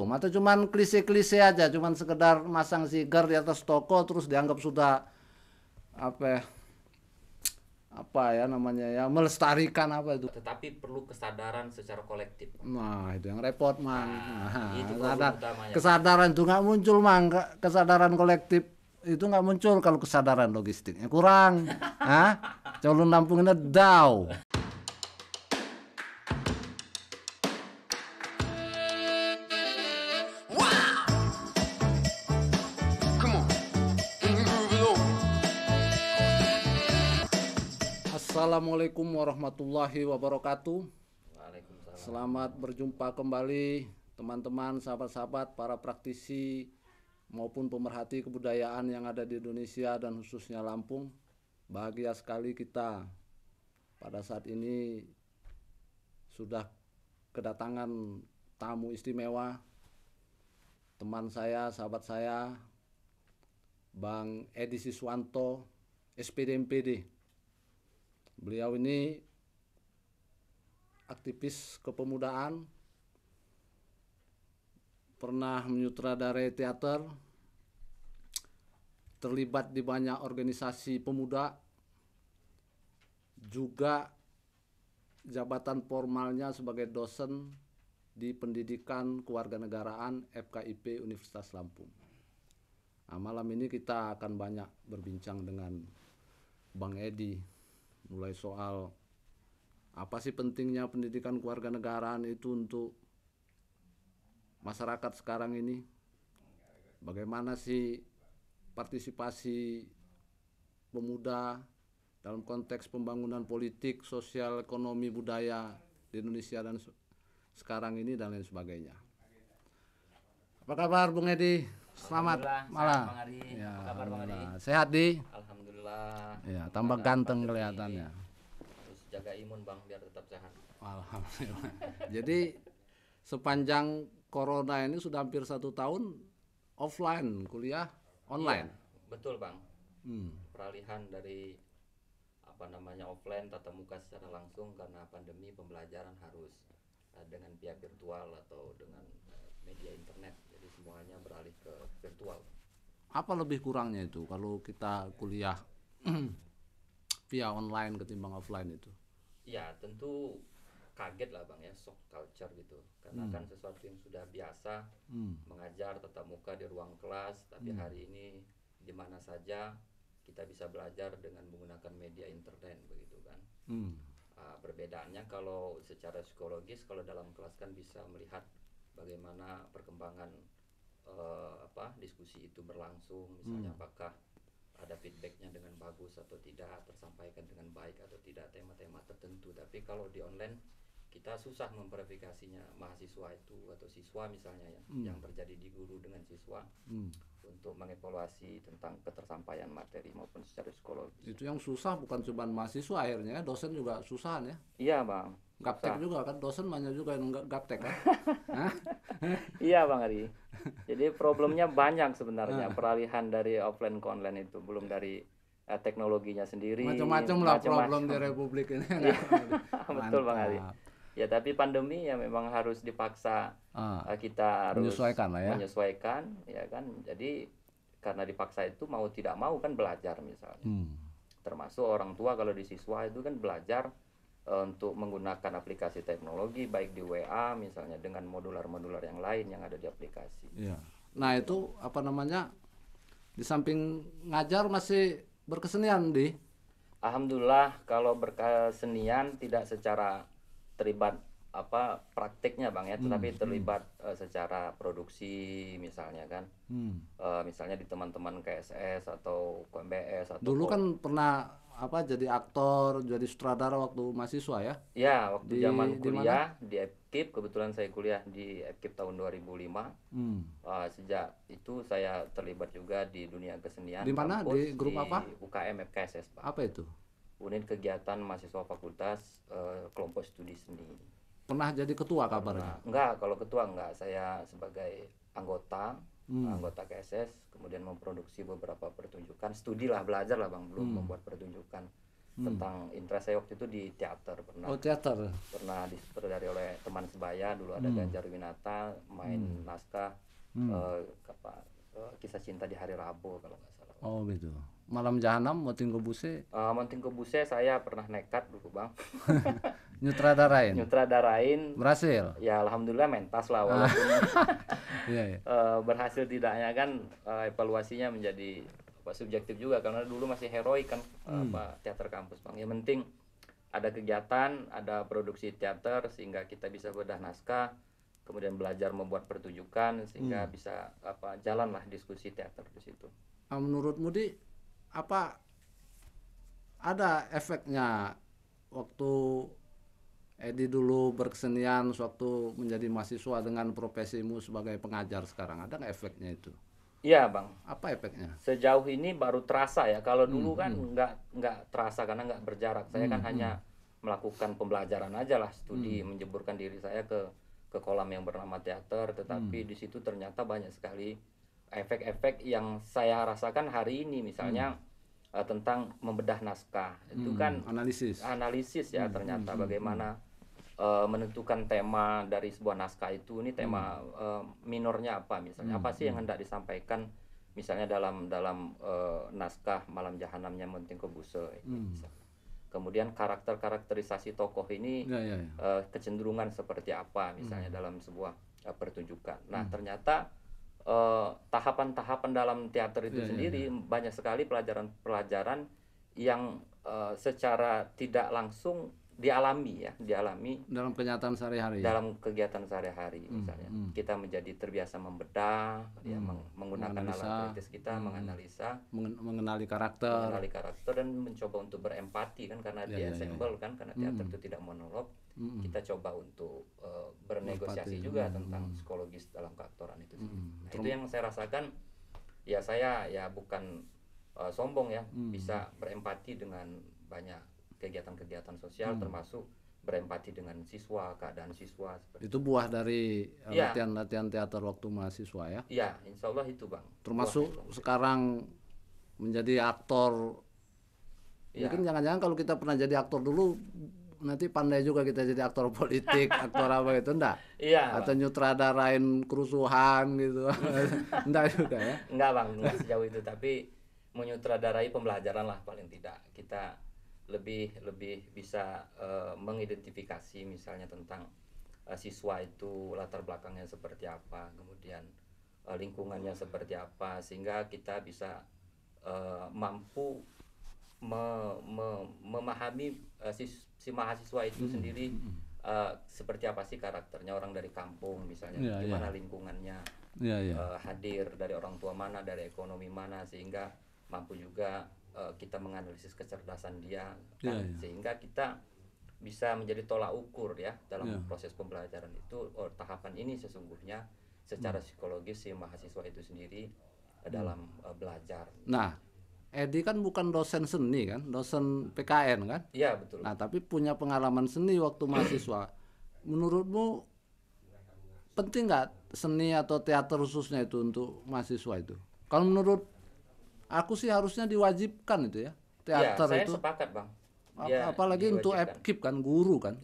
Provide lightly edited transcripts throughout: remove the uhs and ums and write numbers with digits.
atau cuman klise-klise aja, cuman sekedar masang stiker di atas toko terus dianggap sudah apa ya, namanya ya, melestarikan apa itu. Tetapi perlu kesadaran secara kolektif. Nah itu yang repot mang. Itu Nah, problem utamanya. kesadaran itu nggak muncul mang, kesadaran kolektif itu nggak muncul kalau kesadaran logistiknya kurang. Calon nampunginnya down. Assalamualaikum warahmatullahi wabarakatuh. Waalaikumsalam. Selamat berjumpa kembali teman-teman, sahabat-sahabat, para praktisi maupun pemerhati kebudayaan yang ada di Indonesia dan khususnya Lampung. Bahagia sekali kita pada saat ini sudah kedatangan tamu istimewa, teman saya, sahabat saya, Bang Edi Siswanto, SPD MPD. Beliau ini aktivis kepemudaan, pernah menyutradarai teater, terlibat di banyak organisasi pemuda, juga jabatan formalnya sebagai dosen di Pendidikan Kewarganegaraan FKIP Universitas Lampung. Nah, malam ini kita akan banyak berbincang dengan Bang Edi, mulai soal apa sih pentingnya pendidikan kewarganegaraan itu untuk masyarakat sekarang ini, bagaimana sih partisipasi pemuda dalam konteks pembangunan politik, sosial, ekonomi, budaya di Indonesia dan sekarang ini dan lain sebagainya. Apa kabar Bung Edi? Selamat malam. Bang Ari. Ya, Apa kabar Bang Ari? Sehat di? Alhamdulillah. Ya, tambah ganteng kelihatannya. Terus jaga imun Bang biar tetap sehat. Alhamdulillah. Jadi sepanjang corona ini sudah hampir 1 tahun offline, kuliah online. Iya, betul Bang. Peralihan dari offline tatap muka secara langsung karena pandemi, pembelajaran harus dengan via virtual atau dengan media internet. Jadi semuanya beralih ke virtual. Apa lebih kurangnya itu kalau kita kuliah via online ketimbang offline itu? Ya tentu kaget lah Bang ya, shock culture gitu. Karena kan sesuatu yang sudah biasa mengajar tatap muka di ruang kelas, tapi hari ini di mana saja kita bisa belajar dengan menggunakan media internet begitu kan. Perbedaannya kalau secara psikologis, kalau dalam kelas kan bisa melihat bagaimana perkembangan diskusi itu berlangsung, misalnya apakah ada feedbacknya dengan bagus atau tidak, tersampaikan dengan baik atau tidak tema-tema tertentu. Tapi kalau di online kita susah memverifikasinya mahasiswa itu atau siswa misalnya yang terjadi di guru dengan siswa untuk mengevaluasi tentang ketersampaian materi maupun secara psikologis. Itu yang susah bukan cuma mahasiswa, akhirnya dosen juga susah ya. Iya Bang. Gaptek juga kan, dosen banyak juga yang gaptek kan. Iya Bang Ari. Jadi problemnya banyak sebenarnya, peralihan dari offline ke online itu, belum dari teknologinya sendiri. Macam-macam lah problem di Republik ini. Betul Bang Ari. Ya tapi pandemi ya memang harus dipaksa, kita harus menyesuaikan lah ya. Menyesuaikan ya kan. Jadi karena dipaksa itu mau tidak mau kan belajar misalnya. Termasuk orang tua kalau di siswa itu kan belajar untuk menggunakan aplikasi teknologi baik di WA misalnya dengan modular-modular yang lain yang ada di aplikasi. Iya. Nah itu di samping ngajar masih berkesenian di? Alhamdulillah kalau berkesenian tidak secara terlibat prakteknya Bang ya, tetapi terlibat secara produksi misalnya kan. Misalnya di teman-teman KSS atau KMBS atau dulu kan pernah jadi aktor, jadi sutradara waktu mahasiswa ya? Ya, waktu zaman kuliah di FKIP, kebetulan saya kuliah di FKIP tahun 2005. Sejak itu saya terlibat juga di dunia kesenian. Di mana? Di grup apa? UKM FKSS Pak. Apa itu? Unit kegiatan mahasiswa fakultas kelompok studi seni. Pernah jadi ketua kabarnya? Enggak, kalau ketua enggak. Saya sebagai anggota KSS, kemudian memproduksi beberapa pertunjukan, studi lah, belajar lah Bang, belum membuat pertunjukan. tentang interest saya waktu itu di teater, pernah Oh, teater. disutradari oleh teman sebaya dulu, ada Ganjar Winata main naskah kisah cinta di hari Rabu kalau nggak salah. Oh gitu. Malam Jahanam, Moting Kebuse Mounting Kebuse saya pernah nekat dulu bang, nyutradarain. nyutradarain. Berhasil. Ya alhamdulillah mentas lah, walaupun Iya, iya. berhasil tidaknya kan evaluasinya menjadi subjektif juga, karena dulu masih heroik kan teater kampus bang. Yang penting ada kegiatan, ada produksi teater sehingga kita bisa bedah naskah, kemudian belajar membuat pertunjukan sehingga bisa jalanlah diskusi teater di situ. Menurutmu Di, apa ada efeknya waktu Edi dulu berkesenian sewaktu menjadi mahasiswa dengan profesimu sebagai pengajar sekarang, ada nggak efeknya itu? Iya bang, Apa efeknya? sejauh ini baru terasa ya. Kalau dulu kan nggak terasa karena nggak berjarak. Saya kan hanya melakukan pembelajaran aja lah, studi, menjeburkan diri saya ke kolam yang bernama teater. Tetapi di situ ternyata banyak sekali efek-efek yang saya rasakan hari ini. Misalnya tentang membedah naskah, itu kan analisis ya, ternyata bagaimana menentukan tema dari sebuah naskah itu. Ini tema minornya apa, misalnya apa sih yang hendak disampaikan, misalnya dalam naskah Malam Jahanamnya Mounting Kebuse kemudian karakterisasi tokoh ini kecenderungan seperti apa misalnya dalam sebuah pertunjukan. Nah ternyata tahapan-tahapan dalam teater itu sendiri banyak sekali pelajaran-pelajaran yang secara tidak langsung dialami Dalam kenyataan sehari-hari. dalam kegiatan sehari-hari. Misalnya kita menjadi terbiasa membedah, menggunakan alat kritis kita, mengenali karakter dan mencoba untuk berempati kan, karena dia ensemble kan, karena teater itu tidak monolog. Kita coba untuk bernegosiasi juga tentang psikologis dalam keaktoran itu. Nah, itu yang saya rasakan. Ya saya ya bukan sombong ya, bisa berempati dengan banyak kegiatan-kegiatan sosial, termasuk berempati dengan siswa, keadaan siswa. Itu buah dari latihan-latihan teater waktu mahasiswa ya? Iya, insya Allah itu bang. Termasuk sekarang menjadi aktor. Mungkin jangan-jangan kalau kita pernah jadi aktor dulu, nanti pandai juga kita jadi aktor politik, aktor apa gitu, enggak? Iya. Atau nyutradarain kerusuhan gitu, enggak juga ya? Enggak bang, enggak sejauh itu, tapi menyutradarai pembelajaran lah paling tidak. Kita lebih bisa mengidentifikasi misalnya tentang siswa itu latar belakangnya seperti apa, kemudian lingkungannya seperti apa, sehingga kita bisa mampu memahami si mahasiswa itu sendiri seperti apa sih karakternya, orang dari kampung misalnya, gimana lingkungannya, hadir dari orang tua mana, dari ekonomi mana, sehingga mampu juga kita menganalisis kecerdasan dia kan, sehingga kita bisa menjadi tolak ukur ya dalam proses pembelajaran itu. Tahapan ini sesungguhnya secara psikologis si mahasiswa itu sendiri dalam belajar. Nah, Edi kan bukan dosen seni kan, dosen PKN kan? Iya betul. Nah, tapi punya pengalaman seni waktu mahasiswa. Menurutmu penting nggak seni atau teater khususnya itu untuk mahasiswa itu? Kalau menurut aku sih harusnya diwajibkan itu ya, teater saya itu. Saya sepakat bang. Apalagi untuk FKIP kan, guru kan.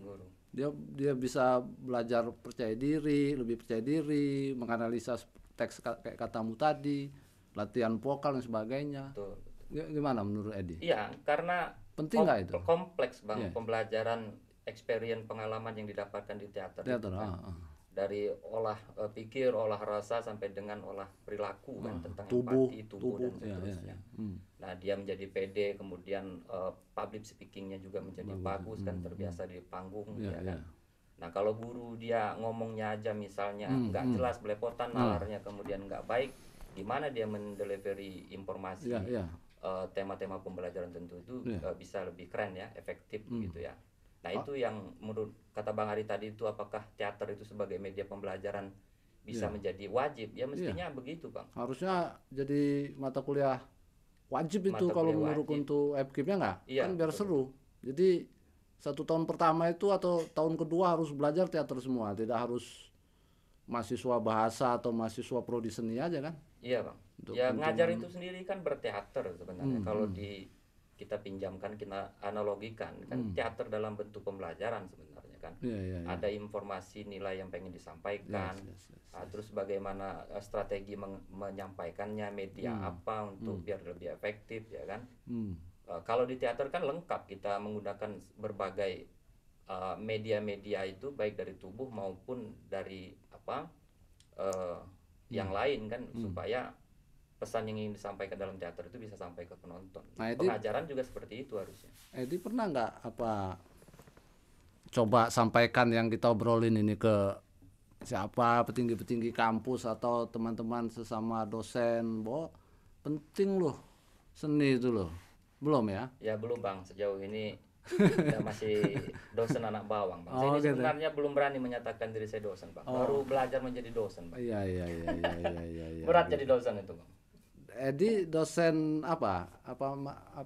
Dia bisa belajar percaya diri, lebih percaya diri, menganalisa teks kayak katamu tadi, latihan vokal dan sebagainya. Betul. Gimana menurut Edi? Iya, karena penting nggak itu? Kompleks bang, pembelajaran, experience, pengalaman yang didapatkan di teater. Dari olah pikir, olah rasa, sampai dengan olah perilaku kan, tentang empati, tubuh dan seterusnya. Nah dia menjadi pede, kemudian public speakingnya juga menjadi bagus kan, terbiasa di panggung ya kan. Nah kalau guru dia ngomongnya aja misalnya nggak jelas, belepotan, nalarnya kemudian nggak baik, gimana dia mendelivery informasi tema-tema pembelajaran tentu itu bisa lebih keren ya, efektif gitu ya. Nah itu yang menurut kata Bang Ari tadi itu, apakah teater itu sebagai media pembelajaran bisa menjadi wajib? Ya mestinya begitu bang. Harusnya jadi mata kuliah wajib itu kalau menurut untuk FKIP-nya nggak? Kan biar seru. Jadi 1 tahun pertama itu atau tahun kedua harus belajar teater semua, tidak harus mahasiswa bahasa atau mahasiswa prodi seni aja kan? Iya bang. Ya ngajar itu sendiri kan berteater sebenarnya. Kalau di kita pinjamkan, kita analogikan kan teater dalam bentuk pembelajaran sebenarnya kan. Ada informasi nilai yang pengen disampaikan. Terus bagaimana strategi menyampaikannya, media apa untuk biar lebih efektif ya kan. Kalau di teater kan lengkap, kita menggunakan berbagai media-media itu, baik dari tubuh maupun dari yang lain kan, supaya pesan yang ingin disampaikan dalam teater itu bisa sampai ke penonton. Nah, pengajaran juga seperti itu harusnya. Edi pernah nggak coba sampaikan yang kita obrolin ini ke siapa, petinggi-petinggi kampus atau teman-teman sesama dosen, bahwa penting loh seni itu loh? Belum ya? Ya belum Bang, sejauh ini saya masih dosen anak bawang Bang. Saya ini sebenarnya belum berani menyatakan diri saya dosen Bang. Baru belajar menjadi dosen Bang. Iya. Berat jadi dosen itu Bang. Edi dosen apa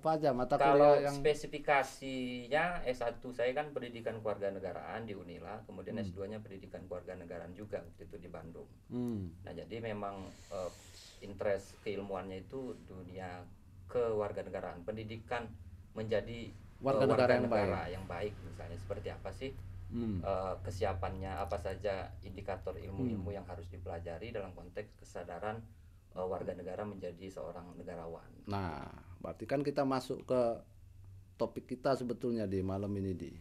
aja mata kuliah kalau yang spesifikasinya S1 saya kan pendidikan kewarganegaraan di Unila, kemudian S2-nya pendidikan kewarganegaraan juga waktu itu di Bandung. Nah, jadi memang interest keilmuannya itu dunia kewarganegaraan, pendidikan menjadi warga negara yang baik, misalnya seperti apa sih kesiapannya, apa saja indikator ilmu-ilmu yang harus dipelajari dalam konteks kesadaran warga negara menjadi seorang negarawan. Nah, berarti kan kita masuk ke topik kita sebetulnya di malam ini, di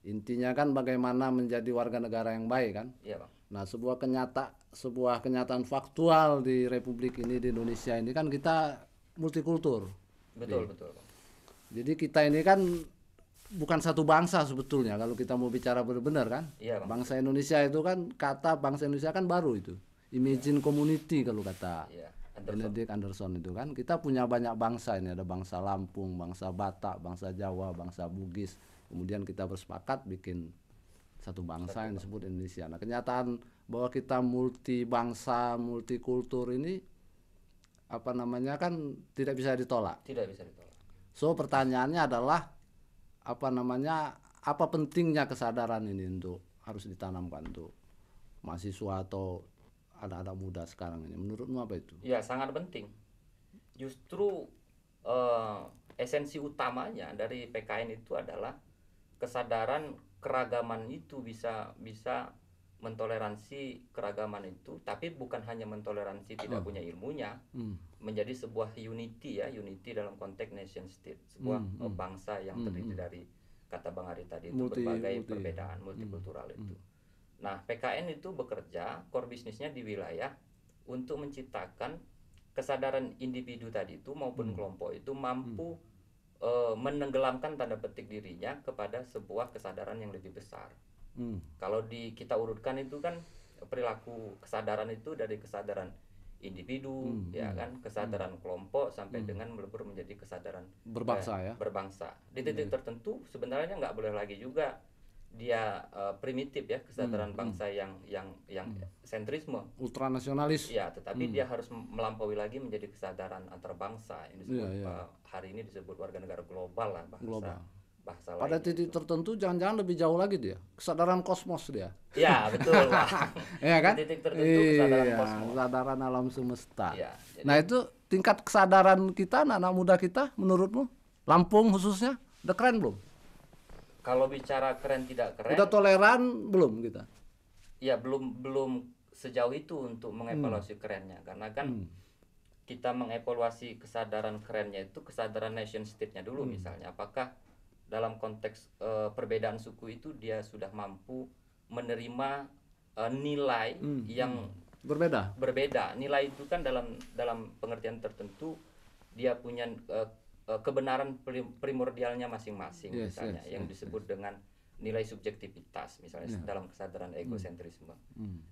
intinya kan bagaimana menjadi warga negara yang baik kan? Iya Bang. Nah, sebuah kenyataan faktual di Republik ini, di Indonesia ini kan kita multikultur. Betul Bang. Jadi kita ini kan bukan satu bangsa sebetulnya kalau kita mau bicara benar-benar kan. Iya, Bang. Bangsa Indonesia itu kan, kata bangsa Indonesia kan baru itu. Imagine community kalau kata Benedict Anderson itu kan. Kita punya banyak bangsa ini, ada bangsa Lampung, bangsa Batak, bangsa Jawa, bangsa Bugis. Kemudian kita bersepakat bikin satu bangsa yang disebut Indonesia. Nah, kenyataan bahwa kita multi bangsa, multikultur ini kan tidak bisa ditolak. Tidak bisa ditolak. So pertanyaannya adalah apa pentingnya kesadaran ini untuk harus ditanamkan untuk mahasiswa atau anak-anak muda sekarang ini? Menurutmu apa itu? Ya, sangat penting. Justru esensi utamanya dari PKN itu adalah kesadaran keragaman itu, bisa mentoleransi keragaman itu, tapi bukan hanya mentoleransi tidak punya ilmunya, menjadi sebuah unity dalam konteks nation state, sebuah bangsa yang terdiri dari, kata Bang Ari tadi itu, berbagai perbedaan, multikultural itu. Nah, PKN itu bekerja, core bisnisnya di wilayah untuk menciptakan kesadaran individu tadi itu maupun kelompok itu mampu menenggelamkan tanda petik dirinya kepada sebuah kesadaran yang lebih besar. Kalau kita urutkan itu kan perilaku kesadaran itu dari kesadaran individu, ya kan, kesadaran kelompok sampai dengan melebur menjadi kesadaran berbangsa. Di titik tertentu sebenarnya nggak boleh lagi juga dia primitif ya, kesadaran bangsa yang sentrisme, ultranasionalis. Ya, tetapi dia harus melampaui lagi menjadi kesadaran antar bangsa yang disebut hari ini disebut warga negara global lah, bahasa pada titik tertentu jangan-jangan lebih jauh lagi dia, kesadaran kosmos dia. Ya, betul Pak. Ya kan? Titik tertentu kesadaran kosmos, kesadaran alam semesta. Ya, jadi, nah, itu tingkat kesadaran kita, anak muda kita, menurutmu Lampung khususnya udah keren belum? Kalau bicara keren tidak keren, udah toleran belum kita? Ya, belum sejauh itu untuk mengevaluasi kerennya, karena kan kita mengevaluasi kesadaran kerennya itu kesadaran nation state-nya dulu. Misalnya apakah dalam konteks perbedaan suku itu dia sudah mampu menerima nilai yang berbeda. Nilai itu kan dalam pengertian tertentu dia punya kebenaran primordialnya masing-masing, misalnya yang disebut dengan nilai subjektivitas, misalnya dalam kesadaran egosentrisme.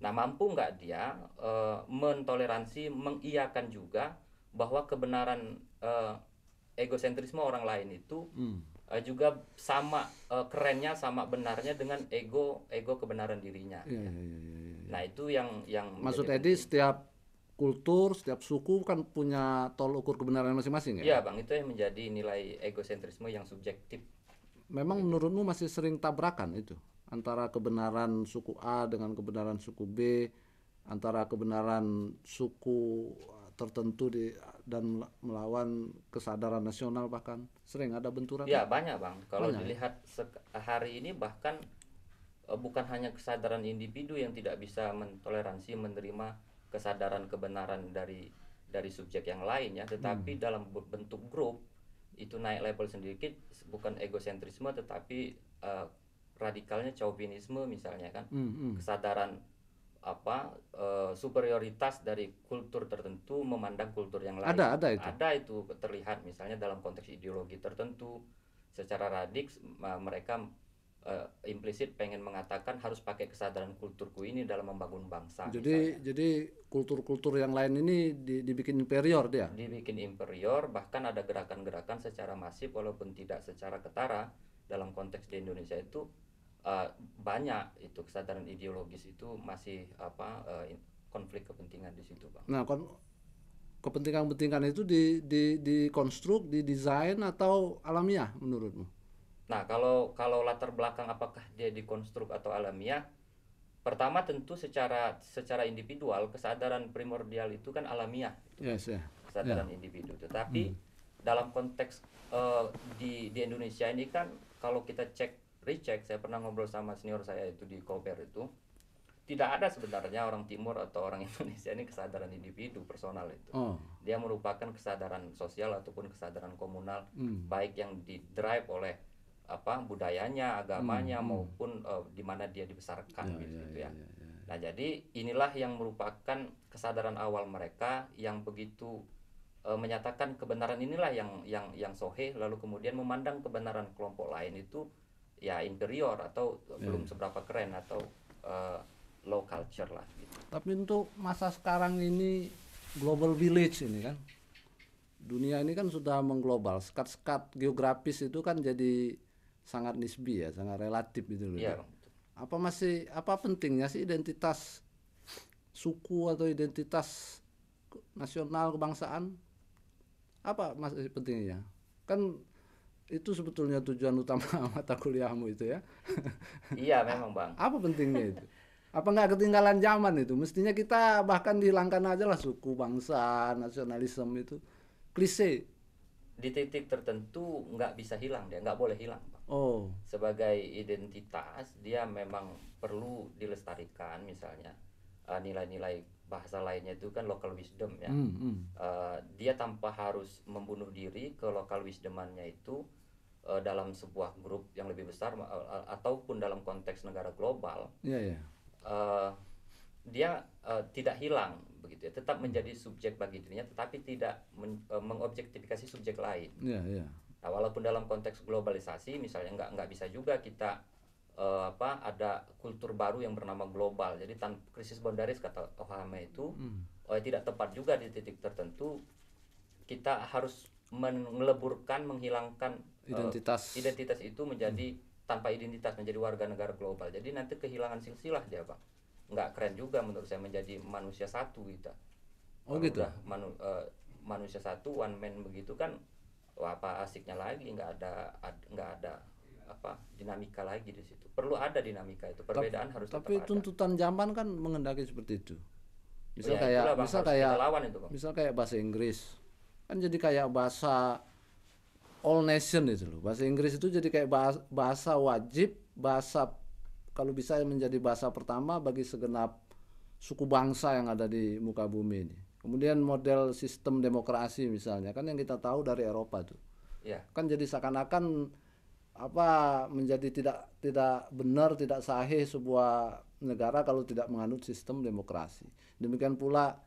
Nah, mampu nggak dia mentoleransi, mengiyakan juga bahwa kebenaran egosentrisme orang lain itu juga sama kerennya, sama benarnya dengan ego kebenaran dirinya. Nah, itu yang maksud Edi, setiap kultur, setiap suku kan punya tol ukur kebenaran masing-masing ya? Iya Bang, itu yang menjadi nilai egosentrisme yang subjektif. Memang menurutmu masih sering tabrakan itu antara kebenaran suku A dengan kebenaran suku B, antara kebenaran suku tertentu dan melawan kesadaran nasional, bahkan sering ada benturan. Ya banyak bang, kalau Banyak, ya? dilihat hari ini bahkan bukan hanya kesadaran individu yang tidak bisa mentoleransi menerima kesadaran kebenaran dari subjek yang lain ya, tetapi dalam bentuk grup itu naik level sedikit, bukan egosentrisme tetapi radikalnya chauvinisme misalnya kan, kesadaran superioritas dari kultur tertentu memandang kultur yang lain. Ada itu terlihat misalnya dalam konteks ideologi tertentu secara mereka implisit pengen mengatakan harus pakai kesadaran kulturku ini dalam membangun bangsa. Jadi kultur-kultur yang lain ini dibikin inferior dia. Dibikin inferior, bahkan ada gerakan-gerakan secara masif walaupun tidak secara ketara dalam konteks di Indonesia itu banyak itu kesadaran ideologis itu masih konflik kepentingan di situ, Bang. Nah, kepentingan-kepentingan itu dikonstruk, didesain atau alamiah menurutmu? Nah, kalau latar belakang apakah dia dikonstruk atau alamiah? Pertama tentu secara individual kesadaran primordial itu kan alamiah. Yes, yeah. Kesadaran individu. Tetapi dalam konteks di Indonesia ini kan kalau kita recheck, saya pernah ngobrol sama senior saya itu di Kober itu, tidak ada sebenarnya orang Timur atau orang Indonesia ini kesadaran individu personal itu. Dia merupakan kesadaran sosial ataupun kesadaran komunal, baik yang didrive oleh budayanya, agamanya maupun di mana dia dibesarkan gitu ya. Nah, jadi inilah yang merupakan kesadaran awal mereka yang begitu menyatakan kebenaran inilah yang soheh, lalu kemudian memandang kebenaran kelompok lain itu ya inferior atau belum seberapa keren atau low culture lah gitu. Tapi untuk masa sekarang ini global village ini kan, dunia ini kan sudah mengglobal, sekat-sekat geografis itu kan jadi sangat nisbi ya, sangat relatif gitu loh. Iya. Apa pentingnya sih identitas suku atau identitas nasional kebangsaan? Apa masih pentingnya? Kan itu sebetulnya tujuan utama mata kuliahmu itu ya. Iya memang Bang. Apa pentingnya itu? Apa nggak ketinggalan zaman itu? Mestinya kita bahkan dihilangkan aja lah suku, bangsa, nasionalisme itu. Klise. Di titik tertentu nggak bisa hilang, dia nggak boleh hilang, Pak. Sebagai identitas dia memang perlu dilestarikan, misalnya nilai-nilai bahasa lainnya itu kan local wisdom ya. Dia tanpa harus membunuh diri ke local wisdomannya itu dalam sebuah grup yang lebih besar ataupun dalam konteks negara global. Dia tidak hilang begitu ya, tetap menjadi subjek bagi dirinya, tetapi tidak mengobjektifikasi subjek lain. Nah, walaupun dalam konteks globalisasi misalnya nggak bisa juga kita ada kultur baru yang bernama global. Jadi krisis boundaries kata Ohame itu tidak tepat juga di titik tertentu. Kita harus menghilangkan identitas itu menjadi tanpa identitas, menjadi warga negara global. Jadi nanti kehilangan silsilah dia, Bang. Nggak keren juga menurut saya menjadi manusia satu kita. Gitu. Manusia satu one man begitu kan, apa asiknya lagi, nggak ada dinamika lagi di situ. Perlu ada dinamika itu. Perbedaan harus tetap ada. Tapi tuntutan zaman kan menghendaki seperti itu. Misal kayak bahasa Inggris kan jadi kayak bahasa all nation itu loh. Bahasa Inggris itu jadi kayak bahasa wajib, bahasa kalau bisa menjadi bahasa pertama bagi segenap suku bangsa yang ada di muka bumi ini. Kemudian model sistem demokrasi misalnya kan yang kita tahu dari Eropa tuh. Kan jadi seakan-akan menjadi tidak benar, tidak sahih sebuah negara kalau tidak menganut sistem demokrasi. Demikian pula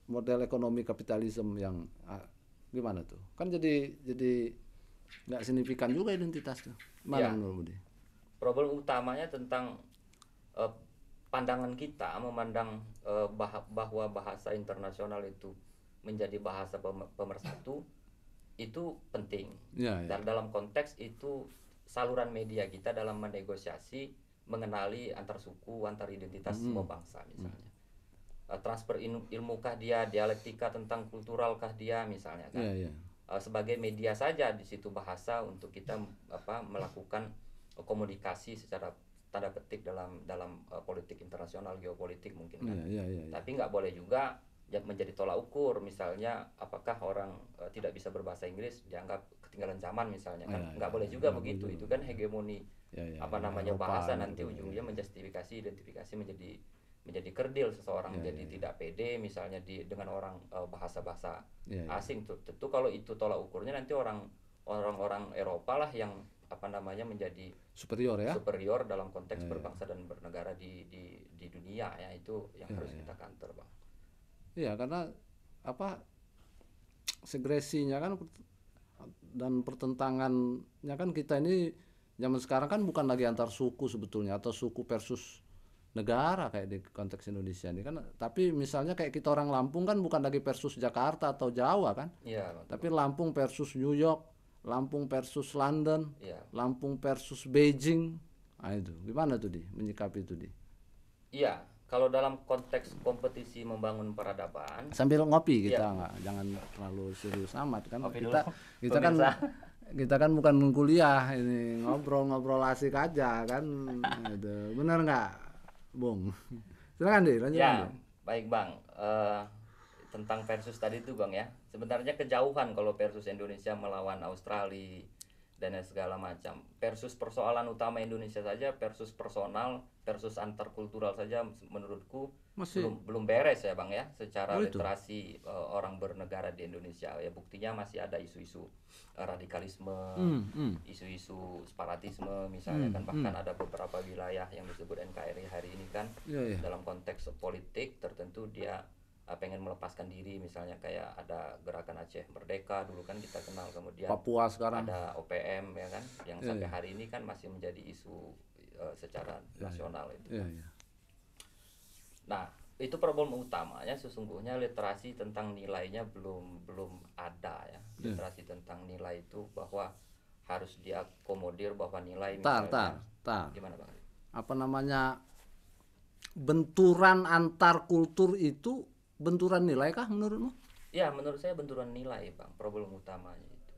model ekonomi kapitalisme yang gimana tuh? Kan jadi nggak signifikan juga identitasnya. Mana menurut Budi? Problem utamanya tentang pandangan kita memandang bahwa bahasa internasional itu menjadi bahasa pemersatu itu penting. Dan dalam konteks itu saluran media kita dalam menegosiasi, mengenali antar suku, antar identitas semua bangsa misalnya. Transfer ilmukah dia, dialektika tentang kulturalkah dia misalnya kan. Sebagai media saja di situ bahasa untuk kita melakukan komunikasi secara tanda petik dalam politik internasional, geopolitik mungkin kan. Iya. Tapi nggak boleh juga menjadi tolak ukur, misalnya apakah orang tidak bisa berbahasa Inggris dianggap ketinggalan zaman misalnya kan. Nggak boleh juga begitu. Itu kan hegemoni bahasa nanti ujungnya menjustifikasi identifikasi menjadi kerdil seseorang, menjadi tidak pede misalnya dengan orang bahasa-bahasa asing. Tentu kalau itu tolak ukurnya nanti orang-orang Eropa lah yang menjadi superior dalam konteks berbangsa dan bernegara di dunia ya. Itu yang harus kita counter, Bang. Iya, karena segresinya kan dan pertentangannya kan kita ini zaman sekarang kan bukan lagi antar suku sebetulnya, atau suku versus negara kayak di konteks Indonesia ini kan. Tapi misalnya kayak kita orang Lampung kan bukan lagi versus Jakarta atau Jawa kan. Iya, tapi Lampung versus New York, Lampung versus London, Lampung versus Beijing. Nah, itu gimana tuh menyikapi itu Iya, kalau dalam konteks kompetisi membangun peradaban, sambil ngopi kita jangan terlalu serius amat kan. Kita kan bukan kuliah ini, ngobrol asik aja kan. Gitu. Bener nggak, Bung? Silakan lanjut. Ya, baik Bang. Tentang versus tadi itu Bang ya, sebenarnya kejauhan kalau versus Indonesia melawan Australia dan segala macam. Versus persoalan utama Indonesia saja, versus personal, versus antar kultural saja menurutku belum beres ya Bang ya, secara literasi orang bernegara di Indonesia ya. Buktinya masih ada isu-isu radikalisme, isu-isu separatisme misalnya kan. Bahkan ada beberapa wilayah yang disebut NKRI hari ini kan, dalam konteks politik tertentu dia pengen melepaskan diri, misalnya kayak ada gerakan Aceh Merdeka dulu kan kita kenal, kemudian Papua sekarang ada OPM ya kan, yang sampai hari ini kan masih menjadi isu secara nasional itu. Nah, itu problem utamanya sesungguhnya literasi tentang nilainya belum ada ya. Literasi tentang nilai itu bahwa harus diakomodir bahwa nilai misalnya gimana Bang? Benturan antar kultur itu benturan nilai kah menurutmu? Ya, menurut saya benturan nilai Bang, problem utamanya itu.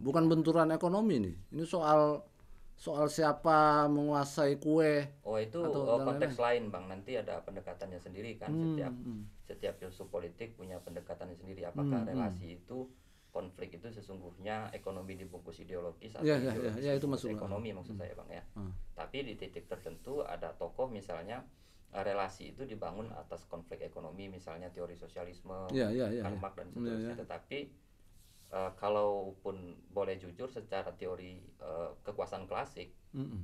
Bukan benturan ekonomi nih. Ini soal siapa menguasai kue. Oh, itu konteks lain Bang. Nanti ada pendekatannya sendiri kan. Setiap filsuf politik punya pendekatannya sendiri. Apakah relasi itu, konflik itu sesungguhnya ekonomi dibungkus ideologis atau ideologis itu maksud ekonomi maksud saya Bang ya. Tapi di titik tertentu ada tokoh misalnya relasi itu dibangun atas konflik ekonomi, misalnya teori sosialisme, Karl Marx dan seterusnya. Tetapi kalaupun boleh jujur secara teori kekuasaan klasik,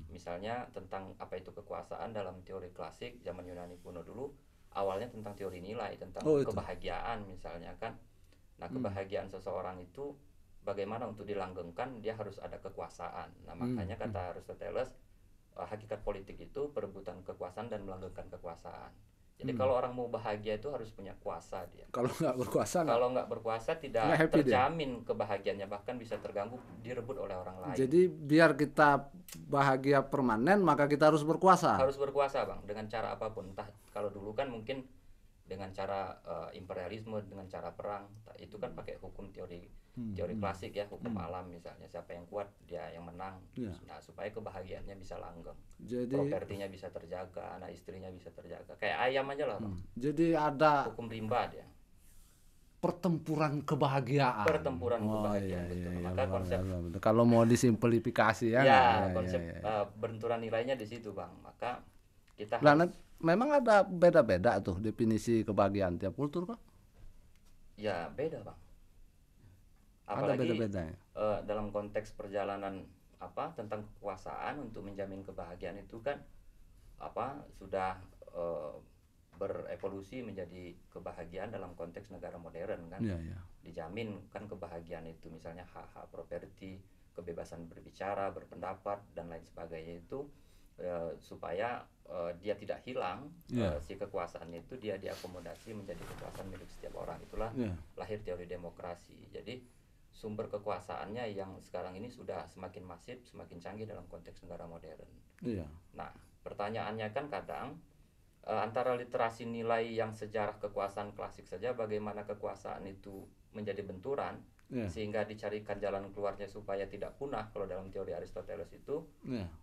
misalnya tentang apa itu kekuasaan dalam teori klasik zaman Yunani kuno dulu, awalnya tentang teori nilai, tentang kebahagiaan misalnya kan. Nah, kebahagiaan seseorang itu bagaimana untuk dilanggengkan, dia harus ada kekuasaan. Nah, makanya kata Aristoteles, hakikat politik itu perebutan kekuasaan dan melanggengkan kekuasaan. Jadi kalau orang mau bahagia itu harus punya kuasa dia. Kalau nggak berkuasa tidak terjamin kebahagiaannya, bahkan bisa terganggu, direbut oleh orang lain. Jadi biar kita bahagia permanen maka kita harus berkuasa. Harus berkuasa Bang, dengan cara apapun. Entah kalau dulu kan mungkin dengan cara imperialisme, dengan cara perang. Itu kan pakai hukum teori klasik ya, hukum alam misalnya, siapa yang kuat dia yang menang. Nah, supaya kebahagiaannya bisa langgeng, propertinya bisa terjaga, anak istrinya bisa terjaga, kayak ayam aja lah Bang. Jadi ada hukum rimba dia, pertempuran kebahagiaan. Maka konsep kalau mau disimplifikasi konsep benturan nilainya di situ Bang. Maka kita memang ada beda-beda tuh definisi kebahagiaan tiap kultur kok. Ya beda Bang. Apalagi ada beda-beda ya? Dalam konteks perjalanan tentang kekuasaan untuk menjamin kebahagiaan itu kan sudah berevolusi menjadi kebahagiaan dalam konteks negara modern kan. Dijamin kan kebahagiaan itu, misalnya hak-hak properti, kebebasan berbicara, berpendapat dan lain sebagainya itu supaya dia tidak hilang si kekuasaannya itu, dia diakomodasi menjadi kekuasaan milik setiap orang. Itulah lahir teori demokrasi. Jadi sumber kekuasaannya yang sekarang ini sudah semakin masif, semakin canggih dalam konteks negara modern. Nah, pertanyaannya kan kadang antara literasi nilai yang sejarah kekuasaan klasik saja, bagaimana kekuasaan itu menjadi benturan, sehingga dicarikan jalan keluarnya supaya tidak punah. Kalau dalam teori Aristoteles itu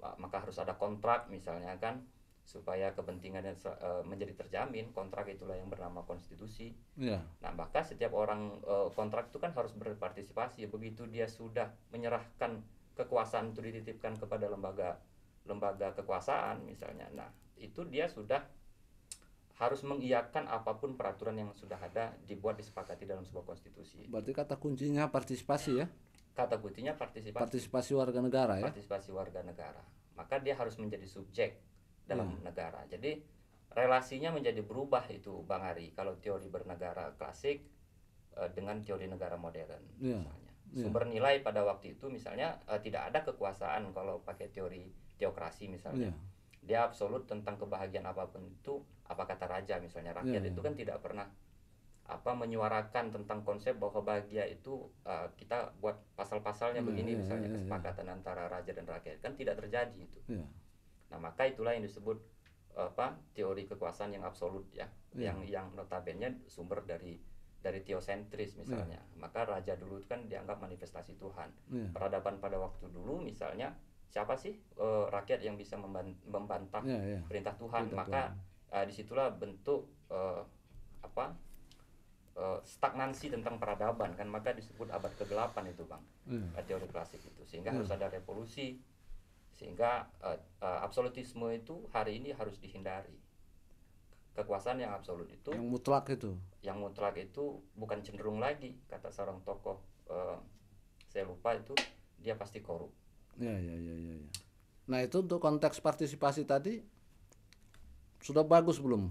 maka harus ada kontrak misalnya kan, supaya kepentingannya menjadi terjamin. Kontrak itulah yang bernama konstitusi. Nah maka setiap orang kontrak itu kan harus berpartisipasi. Begitu dia sudah menyerahkan kekuasaan itu dititipkan kepada lembaga kekuasaan misalnya, nah itu dia sudah harus mengiyakan apapun peraturan yang sudah ada dibuat disepakati dalam sebuah konstitusi. Berarti kata kuncinya partisipasi ya? Kata kuncinya partisipasi. Partisipasi warga negara ya? Partisipasi warga negara. Maka dia harus menjadi subjek dalam negara. Jadi relasinya menjadi berubah itu Bang Ari. Kalau teori bernegara klasik dengan teori negara modern misalnya. Sumber nilai pada waktu itu misalnya tidak ada kekuasaan kalau pakai teori teokrasi misalnya. Dia absolut tentang kebahagiaan apapun itu, apa kata raja misalnya. Rakyat itu kan tidak pernah menyuarakan tentang konsep bahwa bahagia itu kita buat pasal-pasalnya begini misalnya, kesepakatan antara raja dan rakyat, kan tidak terjadi itu. Nah maka itulah yang disebut teori kekuasaan yang absolut ya, yang notabene sumber dari teosentris misalnya. Maka raja dulu kan dianggap manifestasi Tuhan. Peradaban pada waktu dulu misalnya, siapa sih rakyat yang bisa membantah perintah Tuhan? Maka disitulah bentuk stagnansi tentang peradaban kan, maka disebut abad ke-8 itu Bang, teori klasik itu. Sehingga harus ada revolusi, sehingga absolutisme itu hari ini harus dihindari. Kekuasaan yang absolut itu, yang mutlak itu bukan cenderung lagi, kata seorang tokoh saya lupa itu, dia pasti korup. Nah itu untuk konteks partisipasi tadi sudah bagus belum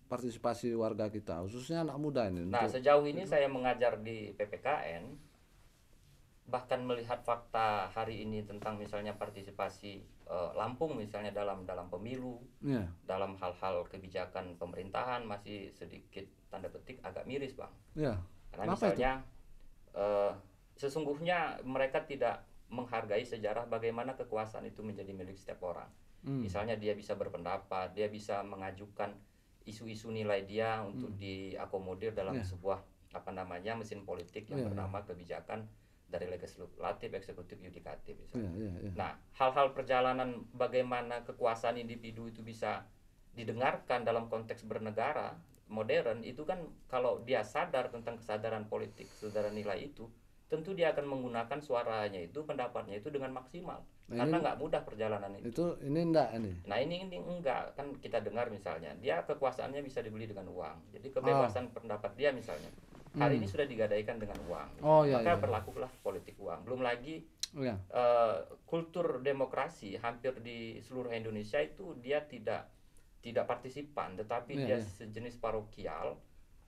partisipasi warga kita, khususnya anak muda ini? Nah sejauh ini saya mengajar di PPKN, bahkan melihat fakta hari ini tentang misalnya partisipasi Lampung misalnya dalam pemilu, dalam hal-hal kebijakan pemerintahan masih sedikit tanda petik agak miris Bang. Karena misalnya sesungguhnya mereka tidak menghargai sejarah bagaimana kekuasaan itu menjadi milik setiap orang. Misalnya dia bisa berpendapat, dia bisa mengajukan isu-isu nilai dia untuk diakomodir dalam sebuah mesin politik yang bernama kebijakan dari legislatif, eksekutif, yudikatif misalnya. Nah, hal-hal perjalanan bagaimana kekuasaan individu itu bisa didengarkan dalam konteks bernegara modern itu kan, kalau dia sadar tentang kesadaran politik, kesadaran nilai itu, tentu dia akan menggunakan suaranya itu, pendapatnya itu dengan maksimal. Karena nggak mudah perjalanan itu. Ini enggak ini. Nah ini enggak, kan kita dengar misalnya dia kekuasaannya bisa dibeli dengan uang. Jadi kebebasan pendapat dia misalnya hari ini sudah digadaikan dengan uang. Maka berlakulah politik uang. Belum lagi kultur demokrasi hampir di seluruh Indonesia itu dia tidak partisipan, tetapi dia sejenis parokial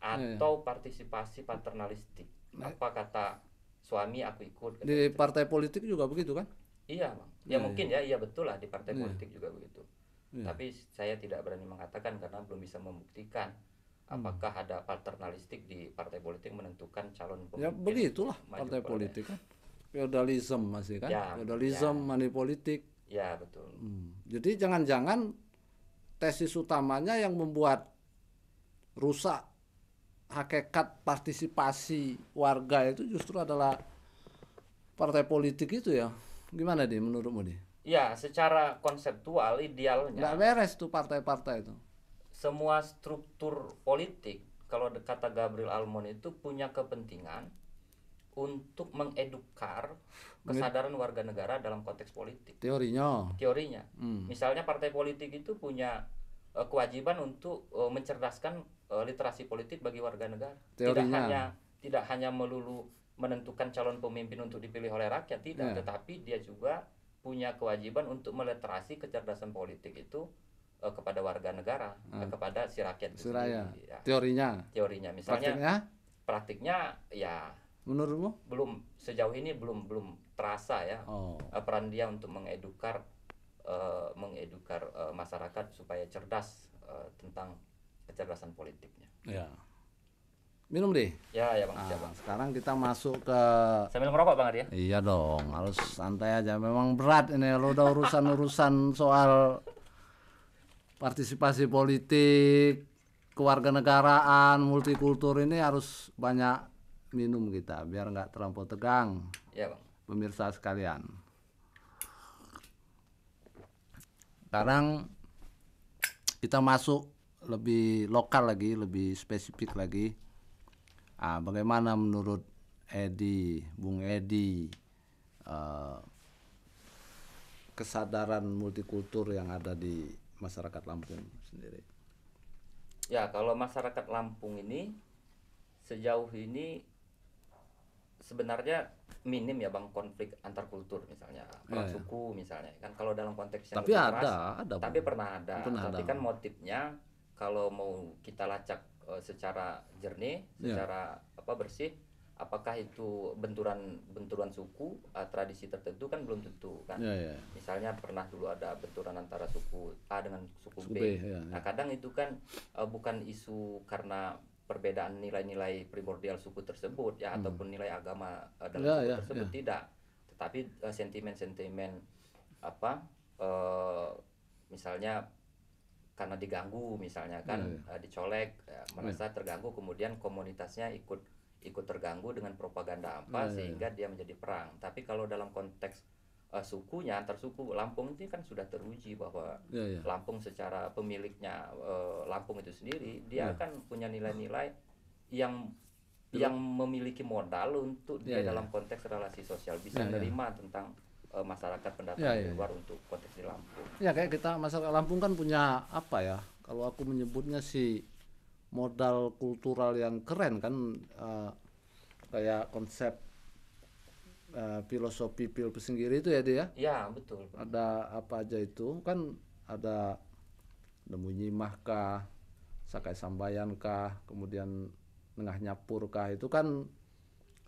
atau partisipasi paternalistik. Apa kata suami aku ikut. Di partai politik juga begitu kan? Iya Bang. Ya mungkin ya, iya betul lah di partai politik juga begitu. Tapi saya tidak berani mengatakan karena belum bisa membuktikan apakah ada paternalistik di partai politik menentukan calon pemimpin. Ya begitulah partai politik kan. Feodalisme masih kan? Feodalisme, money politik. Ya betul. Jadi jangan-jangan tesis utamanya yang membuat rusak hakikat partisipasi warga itu justru adalah partai politik itu ya. Gimana deh menurutmu deh? Ya secara konseptual idealnya nggak beres tuh partai-partai itu. Semua struktur politik, kalau kata Gabriel Almond itu punya kepentingan untuk mengedukar kesadaran warga negara dalam konteks politik. Teorinya. Misalnya partai politik itu punya kewajiban untuk mencerdaskan literasi politik bagi warga negara. Tidak hanya melulu menentukan calon pemimpin untuk dipilih oleh rakyat, tidak, tetapi dia juga punya kewajiban untuk meliterasi kecerdasan politik itu kepada warga negara, kepada si rakyat itu sendiri. Ya. Teorinya misalnya praktiknya ya menurutmu sejauh ini belum terasa ya peran dia untuk mengedukar masyarakat supaya cerdas tentang kecerdasan politiknya. Ya. Minum deh. Ya Bang. Bang. Sekarang kita masuk ke sambil merokok Bang Arya. Iya dong, harus santai aja. Memang berat ini lo udah urusan soal partisipasi politik, kewarganegaraan, multikultur ini harus banyak minum kita biar nggak terlampau tegang. Ya Bang. Pemirsa sekalian. Sekarang kita masuk lebih lokal lagi, lebih spesifik lagi. Bagaimana menurut Bung Edi, kesadaran multikultur yang ada di masyarakat Lampung sendiri? Ya, kalau masyarakat Lampung ini sejauh ini sebenarnya minim ya Bang konflik antar kultur misalnya, perang suku misalnya kan, kalau dalam konteks yang tapi lebih ada, keras, tapi pernah ada. Tapi ada. Kan motifnya kalau mau kita lacak secara jernih, secara bersih, apakah itu benturan suku, tradisi tertentu kan belum tentu kan. Misalnya pernah dulu ada benturan antara suku A dengan suku B. Nah kadang itu kan bukan isu karena perbedaan nilai-nilai primordial suku tersebut ya, ataupun nilai agama dalam suku tersebut, tidak, tetapi sentimen-sentimen misalnya karena diganggu misalnya kan, dicolek, merasa terganggu, kemudian komunitasnya ikut terganggu dengan propaganda sehingga dia menjadi perang. Tapi kalau dalam konteks sukunya, antar suku, Lampung ini kan sudah teruji bahwa Lampung secara pemiliknya, Lampung itu sendiri dia kan punya nilai-nilai yang memiliki modal untuk dia dalam konteks relasi sosial bisa menerima tentang masyarakat pendatang dari luar untuk konteks di Lampung. Ya kayak kita masyarakat Lampung kan punya apa ya, kalau aku menyebutnya sih modal kultural yang keren kan, kayak konsep filosofi Pil Pesinggiri itu ya dia. Ya betul. Ada apa aja itu kan, ada Nemu Nyimah kah, Sakai Sambayan kah, kemudian Nengah Nyapur kah, itu kan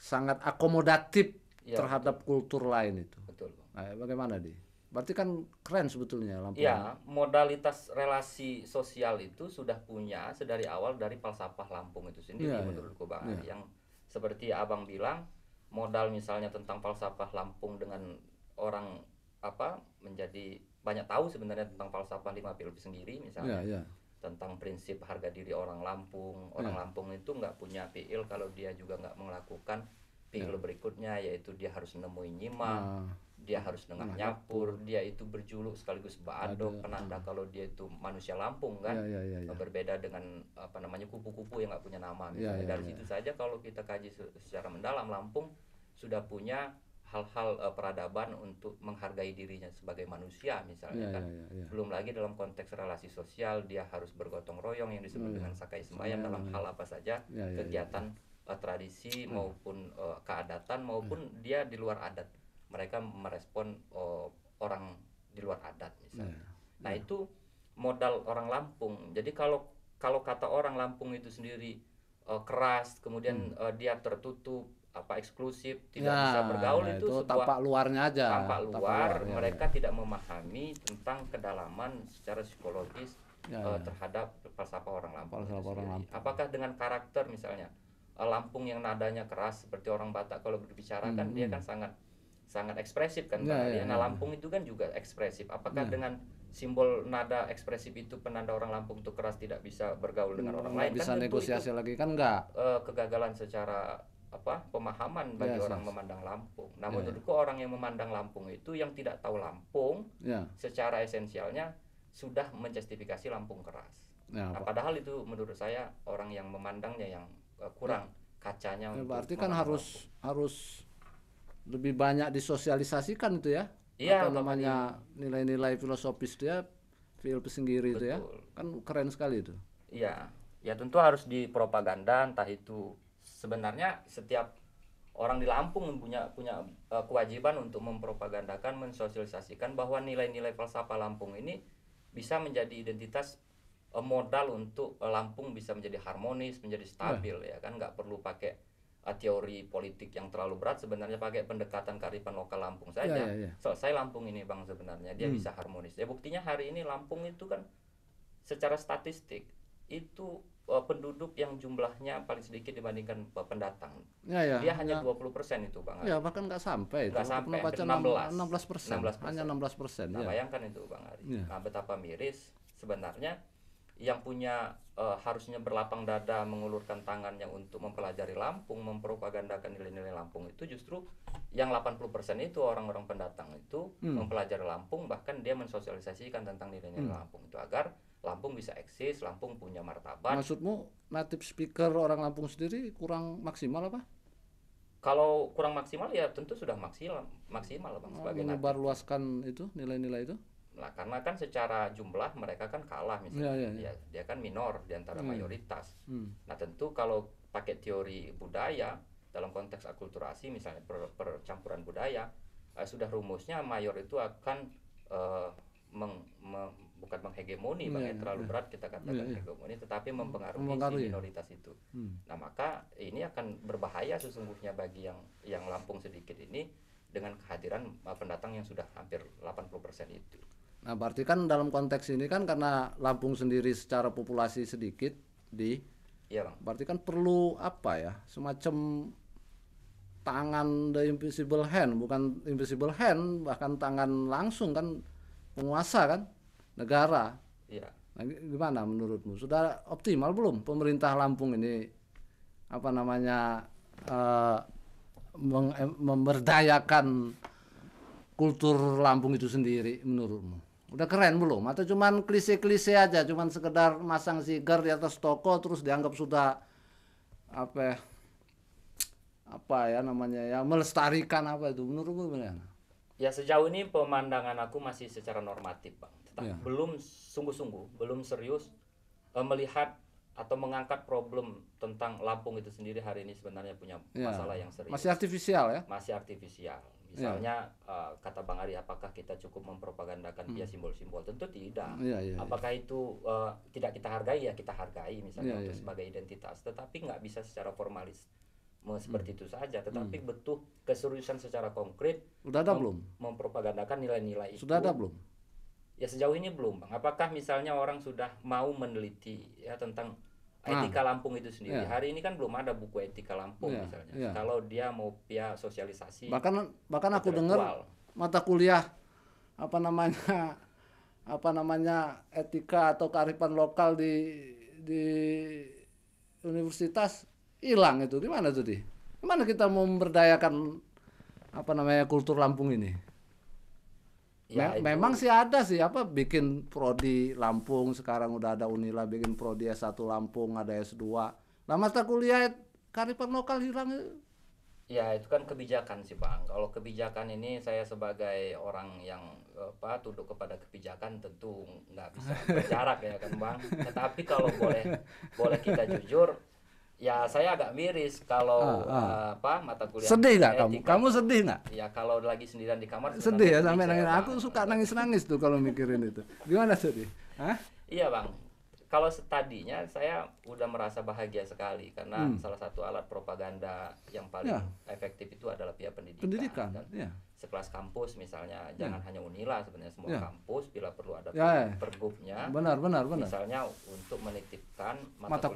sangat akomodatif terhadap kultur lain itu. Betul. Nah, bagaimana di? Berarti kan keren sebetulnya Lampung. Ya, modalitas relasi sosial itu sudah punya sedari awal dari falsafah Lampung itu sendiri menurutku Bang Ari. Yang seperti Abang bilang, modal misalnya tentang falsafah Lampung dengan orang menjadi banyak tahu sebenarnya tentang falsafah 5 Pil Pesinggiri misalnya. Tentang prinsip harga diri orang Lampung. Orang Lampung itu nggak punya PIL kalau dia juga nggak melakukan PIL berikutnya, yaitu dia harus nemuin nyimah, dia harus nengah nyapur, dia itu berjuluk sekaligus badok, penanda kalau dia itu manusia Lampung kan. Berbeda dengan kupu-kupu yang nggak punya nama misalnya. Dari situ saja kalau kita kaji secara mendalam, Lampung sudah punya hal-hal peradaban untuk menghargai dirinya sebagai manusia misalnya kan. Belum lagi dalam konteks relasi sosial, dia harus bergotong royong yang disebut dengan Sakai Sembayan dalam hal apa saja, kegiatan tradisi maupun keadatan, maupun dia di luar adat, mereka merespon orang di luar adat misalnya. Nah itu modal orang Lampung. Jadi kalau kata orang Lampung itu sendiri keras, kemudian dia tertutup, eksklusif, tidak bisa bergaul, itu sebuah tampak luarnya aja. Tampak luar, mereka tidak memahami tentang kedalaman secara psikologis terhadap falsafah orang Lampung. Apakah dengan karakter misalnya Lampung yang nadanya keras seperti orang Batak kalau berbicara kan dia kan sangat ekspresif kan. Nah Lampung itu kan juga ekspresif. Apakah dengan simbol nada ekspresif itu penanda orang Lampung itu keras, tidak bisa bergaul dengan orang lain? Bisa kan negosiasi lagi kan enggak? Kegagalan secara pemahaman bagi orang memandang Lampung. Nah menurutku orang yang memandang Lampung itu yang tidak tahu Lampung secara esensialnya sudah menjustifikasi Lampung keras. Nah, padahal itu menurut saya orang yang memandangnya yang kurang kacanya. Berarti kan harus lebih banyak disosialisasikan itu ya. Iya, namanya nilai-nilai filosofis dia Pil Pesinggiri itu ya. Kan keren sekali itu. Iya. Ya tentu harus dipropaganda, entah itu sebenarnya setiap orang di Lampung punya kewajiban untuk mempropagandakan, mensosialisasikan bahwa nilai-nilai falsafah Lampung ini bisa menjadi identitas modal untuk Lampung bisa menjadi harmonis, menjadi stabil ya kan. Nggak perlu pakai teori politik yang terlalu berat, sebenarnya pakai pendekatan kearifan lokal Lampung saja selesai Lampung ini Bang. Sebenarnya dia bisa harmonis ya. Buktinya hari ini Lampung itu kan secara statistik itu penduduk yang jumlahnya paling sedikit dibandingkan pendatang. Dia hanya 20% itu Bang. Ya bahkan nggak sampai itu. Nggak sampai, 16%. Hanya 16%. Nah bayangkan itu Bang Ari. Nah betapa miris sebenarnya yang punya harusnya berlapang dada mengulurkan tangannya untuk mempelajari Lampung, mempropagandakan nilai-nilai Lampung, itu justru yang 80% itu orang-orang pendatang itu mempelajari Lampung, bahkan dia mensosialisasikan tentang nilai-nilai Lampung itu agar Lampung bisa eksis, Lampung punya martabat. Maksudmu native speaker orang Lampung sendiri kurang maksimal apa? Kalau kurang maksimal ya tentu sudah maksimal Bang, sebagai menyebarluaskan itu nilai-nilai itu. Nah, karena kan secara jumlah mereka kan kalah misalnya. Dia kan minor di antara mayoritas. Nah, tentu kalau pakai teori budaya dalam konteks akulturasi misalnya percampuran budaya, sudah rumusnya mayor itu akan bukan menghegemoni, terlalu berat kita katakan hegemoni, tetapi mempengaruhi si minoritas itu. Nah, maka ini akan berbahaya sesungguhnya bagi yang Lampung sedikit ini dengan kehadiran pendatang yang sudah hampir 80% itu. Nah, berarti kan dalam konteks ini kan karena Lampung sendiri secara populasi sedikit Iya, Bang. Berarti kan perlu apa ya? Semacam tangan the invisible hand, bukan invisible hand, bahkan tangan langsung kan penguasa kan negara. Iya. Nah, gimana menurutmu? Sudah optimal belum pemerintah Lampung ini apa namanya memberdayakan kultur Lampung itu sendiri menurutmu? Udah keren belum? Atau cuman klise-klise aja, cuman sekedar masang sigar di atas toko terus dianggap sudah apa ya namanya ya melestarikan apa itu? Menurutmu gimana? Ya sejauh ini pemandangan aku masih secara normatif, Bang. Tetapi belum sungguh-sungguh, belum serius melihat atau mengangkat problem tentang Lampung itu sendiri hari ini sebenarnya punya masalah yang serius. Masih artifisial ya? Masih artifisial. Misalnya kata Bang Ari, apakah kita cukup mempropagandakan via simbol-simbol? Tentu tidak. Apakah itu tidak kita hargai? Ya kita hargai misalnya untuk sebagai identitas. Tetapi nggak bisa secara formalis seperti itu saja. Tetapi butuh keseriusan secara konkret. Sudah ada belum? Mempropagandakan nilai-nilai itu. Sudah ada belum? Ya sejauh ini belum, Bang. Apakah misalnya orang sudah mau meneliti ya tentang etika Lampung itu sendiri? Hari ini kan belum ada buku etika Lampung misalnya. Kalau dia mau via sosialisasi. Bahkan aku dengar mata kuliah apa namanya etika atau kearifan lokal di universitas hilang itu. Gimana tuh Gimana kita mau memberdayakan kultur Lampung ini? Ya, memang sih ada sih bikin prodi Lampung, sekarang udah ada Unila bikin prodi S1 Lampung, ada S2. Lah mata kuliah kearifan lokal hilang. Ya itu kan kebijakan sih Bang. Kalau kebijakan ini saya sebagai orang yang tunduk kepada kebijakan tentu nggak bisa berjarak ya kan Bang. Tetapi kalau boleh kita jujur, ya saya agak miris kalau mata kuliah. Sedih nggak kamu? Kamu sedih nggak? Ya kalau lagi sendirian di kamar. Sedih ya sampai nangis. Aku suka nangis tuh kalau mikirin itu. Gimana sedih? Iya Bang. Kalau tadinya saya udah merasa bahagia sekali karena salah satu alat propaganda yang paling efektif itu adalah pihak pendidikan. Kan? Sekelas kampus misalnya, jangan hanya Unila sebenarnya semua kampus bila perlu ada pergubnya. Benar. Misalnya untuk menitipkan mata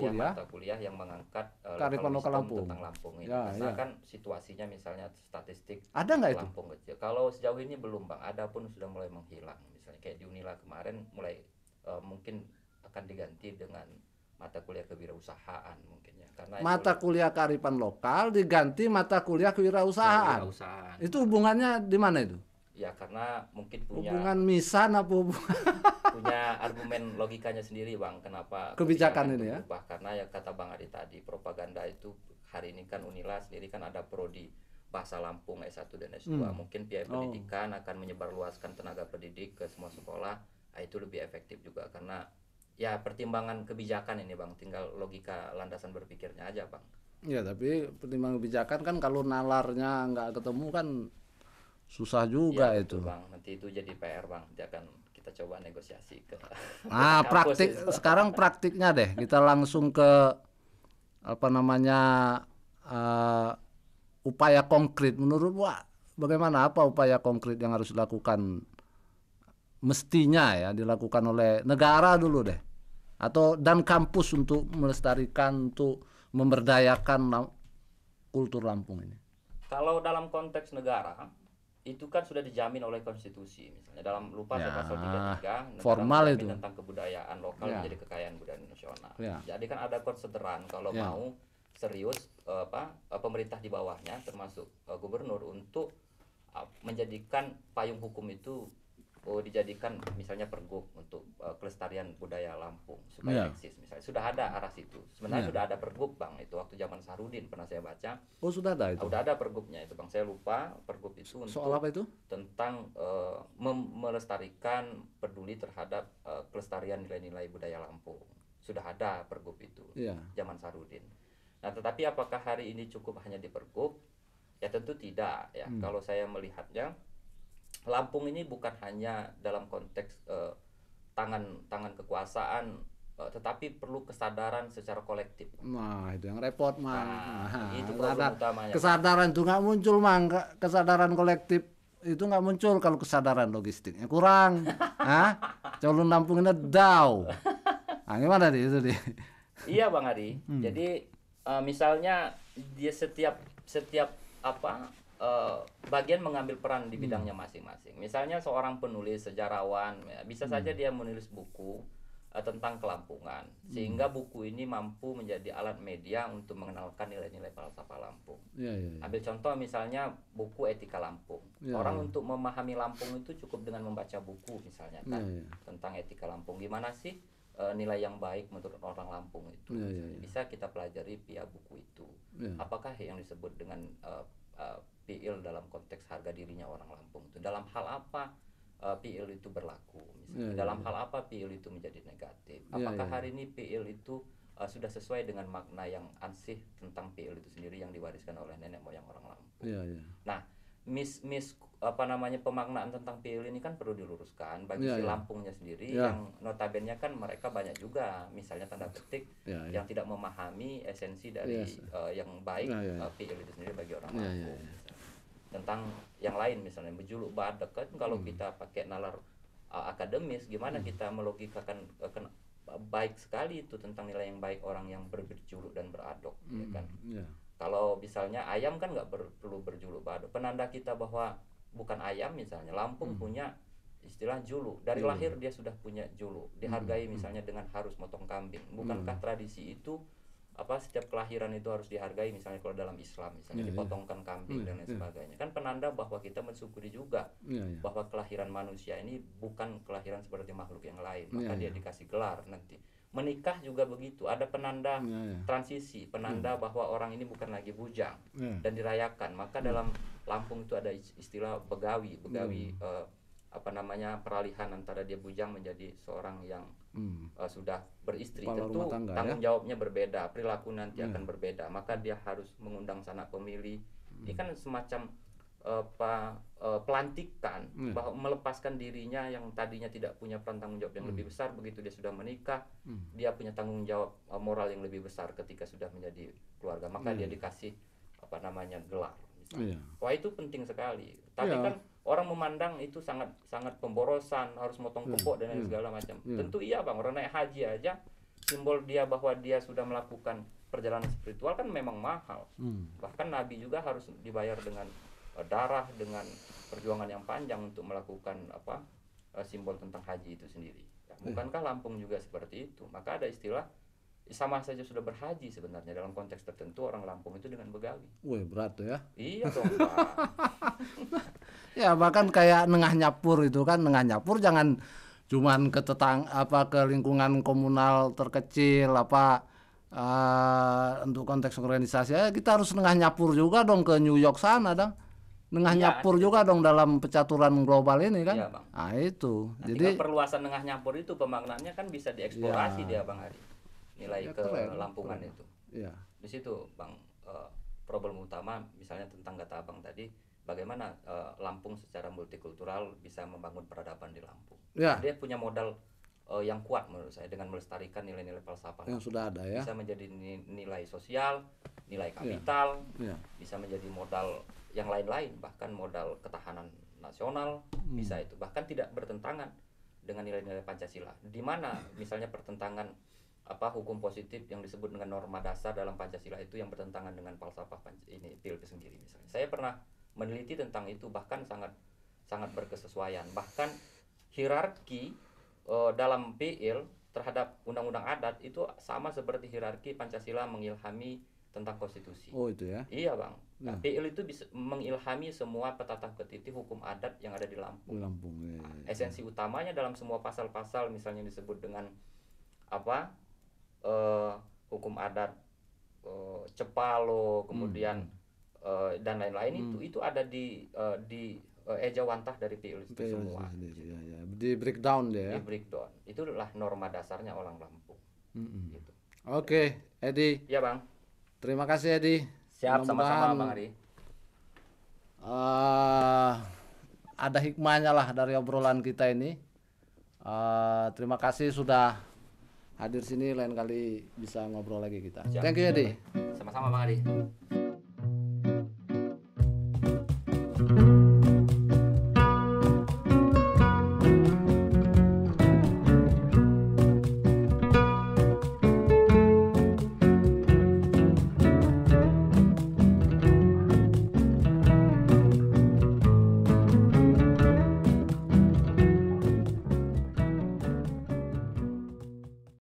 kuliah yang mengangkat kearifan lokal Lampung tentang Lampung ini. Misalkan situasinya misalnya statistik ada nggak itu? Lampung kecil. Kalau sejauh ini belum Bang, ada pun sudah mulai menghilang. Misalnya kayak di Unila kemarin mulai mungkin akan diganti dengan mata kuliah kewirausahaan mungkin ya, karena mata kuliah kearifan lokal diganti mata kuliah kewirausahaan. Itu hubungannya di mana itu? Ya karena mungkin punya hubungan misan apa punya argumen logikanya sendiri Bang, kenapa kebijakan ini berubah. Karena ya kata Bang Adi tadi, propaganda itu hari ini kan Unila sendiri kan ada prodi bahasa Lampung S1 dan S2. Mungkin pihak pendidikan akan menyebarluaskan tenaga pendidik ke semua sekolah. Itu lebih efektif juga karena ya pertimbangan kebijakan ini Bang, tinggal logika landasan berpikirnya aja Bang. Ya tapi pertimbangan kebijakan kan kalau nalarnya nggak ketemu kan susah juga ya, itu Bang. Nanti itu jadi PR Bang, nanti akan kita coba negosiasi ke praktik itu. Sekarang praktiknya deh kita langsung ke upaya konkret. Menurut bagaimana, apa upaya konkret yang harus dilakukan mestinya ya dilakukan oleh negara dulu deh dan kampus untuk melestarikan, untuk memberdayakan kultur Lampung ini? Kalau dalam konteks negara itu kan sudah dijamin oleh konstitusi, misalnya dalam lupa Ya, pasal 33 negara formal menjamin itu. tentang kebudayaan lokal Ya. menjadi kekayaan budaya nasional. Ya. Jadi kan ada konsideran kalau Ya. mau serius pemerintah di bawahnya termasuk gubernur untuk menjadikan payung hukum itu dijadikan misalnya pergub untuk kelestarian budaya Lampung supaya eksis, misalnya sudah ada arah situ. Sebenarnya sudah ada pergub Bang, itu waktu zaman Sarudin pernah saya baca. Oh, sudah ada itu. Sudah ada pergubnya itu Bang, saya lupa pergub itu untuk Soal apa itu? tentang melestarikan, peduli terhadap kelestarian nilai-nilai budaya Lampung. Sudah ada pergub itu zaman Sarudin. Nah, tetapi apakah hari ini cukup hanya di pergub? Ya tentu tidak ya. Kalau saya melihatnya, Lampung ini bukan hanya dalam konteks tangan kekuasaan, tetapi perlu kesadaran secara kolektif. Nah, itu yang repot, Mang. Itu problem utamanya. Kesadaran itu nggak muncul, Mang. Kesadaran kolektif itu nggak muncul kalau kesadaran logistiknya kurang. Calon Lampung ini down. Nah, gimana itu dia? Iya, Bang Ari. Jadi misalnya dia setiap bagian mengambil peran di bidangnya masing-masing. Misalnya seorang penulis, sejarawan, ya, bisa saja dia menulis buku tentang kelampungan, sehingga buku ini mampu menjadi alat media untuk mengenalkan nilai-nilai falsafah Lampung. Ambil contoh misalnya buku Etika Lampung. Orang untuk memahami Lampung itu cukup dengan membaca buku misalnya kan tentang etika Lampung. Gimana sih nilai yang baik menurut orang Lampung itu? Bisa kita pelajari via buku itu. Apakah yang disebut dengan PIL dalam konteks harga dirinya orang Lampung itu, dalam hal apa PIL itu berlaku, misalnya dalam hal apa PIL itu menjadi negatif, apakah hari ini PIL itu sudah sesuai dengan makna yang ansih tentang PIL itu sendiri yang diwariskan oleh nenek moyang orang Lampung. Nah, pemaknaan tentang PIL ini kan perlu diluruskan bagi si Lampungnya sendiri yang notabene kan mereka banyak juga misalnya tanda petik yang tidak memahami esensi dari yang baik PIL itu sendiri bagi orang Lampung. Tentang yang lain misalnya berjuluk badak kan, kalau kita pakai nalar akademis gimana kita melogikakan baik sekali itu tentang nilai yang baik orang yang berjuluk dan beradok, ya kan? Kalau misalnya ayam kan nggak perlu berjuluk badak. Penanda kita bahwa bukan ayam misalnya, Lampung punya istilah juluk. Dari lahir dia sudah punya juluk. Dihargai misalnya dengan harus motong kambing. Bukankah tradisi itu setiap kelahiran itu harus dihargai, misalnya kalau dalam Islam misalnya dipotongkan kambing dan lain sebagainya. Kan penanda bahwa kita mensyukuri juga bahwa kelahiran manusia ini bukan kelahiran seperti makhluk yang lain. Maka dia dikasih gelar nanti. Menikah juga begitu, ada penanda transisi, penanda bahwa orang ini bukan lagi bujang dan dirayakan. Maka dalam Lampung itu ada istilah begawi peralihan antara dia bujang menjadi seorang yang sudah beristri. Tentu tanggung jawabnya berbeda, perilaku nanti akan berbeda, maka dia harus mengundang sanak pemilih. Ini kan semacam pelantikan bahwa melepaskan dirinya yang tadinya tidak punya peran tanggung jawab yang lebih besar, begitu dia sudah menikah dia punya tanggung jawab moral yang lebih besar ketika sudah menjadi keluarga, maka dia dikasih gelar misalnya. Wah, itu penting sekali. Tapi kan orang memandang itu sangat pemborosan, harus motong kebok dan lain segala macam. Tentu iya Bang, orang naik haji aja simbol dia bahwa dia sudah melakukan perjalanan spiritual kan memang mahal. Bahkan Nabi juga harus dibayar dengan darah, dengan perjuangan yang panjang untuk melakukan simbol tentang haji itu sendiri. Bukankah Lampung juga seperti itu? Maka ada istilah sama saja sudah berhaji sebenarnya dalam konteks tertentu orang Lampung itu dengan begawi. Wih, berat tuh ya. Iya dong Pak. Ya bahkan kayak Nengah Nyapur itu kan, Nengah Nyapur jangan cuman ke ke lingkungan komunal terkecil untuk konteks organisasi, kita harus Nengah Nyapur juga dong ke New York sana dong. Nengah Nyapur juga dong dalam pencaturan global ini kan. Bang. Nah itu. Nah, jadi perluasan Nengah Nyapur itu pemaknaannya kan bisa dieksplorasi dia Bang Ari. Nilai Lampungan itu. Di situ Bang problem utama misalnya tentang kata Abang tadi, bagaimana Lampung secara multikultural bisa membangun peradaban di Lampung. Dia punya modal yang kuat menurut saya dengan melestarikan nilai-nilai falsafah yang sudah ada ya. Bisa menjadi nilai sosial, nilai kapital, bisa menjadi modal yang lain-lain, bahkan modal ketahanan nasional, bisa itu. Bahkan tidak bertentangan dengan nilai-nilai Pancasila. Di mana misalnya pertentangan hukum positif yang disebut dengan norma dasar dalam Pancasila itu yang bertentangan dengan falsafah PIL itu sendiri misalnya. Saya pernah meneliti tentang itu, bahkan sangat berkesesuaian. Bahkan hierarki dalam PIL terhadap undang-undang adat itu sama seperti hierarki Pancasila mengilhami tentang konstitusi. Oh itu ya. Iya bang. Nah, PIL itu bisa mengilhami semua petata petiti hukum adat yang ada di Lampung. Ya. Esensi utamanya dalam semua pasal-pasal, misalnya disebut dengan apa, hukum adat Cepalo, kemudian dan lain-lain itu ada di ejawantah dari PIL itu semua. Ya. Di breakdown dia ya. Di breakdown. Itulah norma dasarnya orang Lampung. Gitu. Oke, Edi. Ya bang. Terima kasih Edi. Siap, sama-sama Bang Adi. Ada hikmahnya lah dari obrolan kita ini. Terima kasih sudah hadir sini, lain kali bisa ngobrol lagi kita. Siap. Thank you Edi. Sama-sama Bang Adi.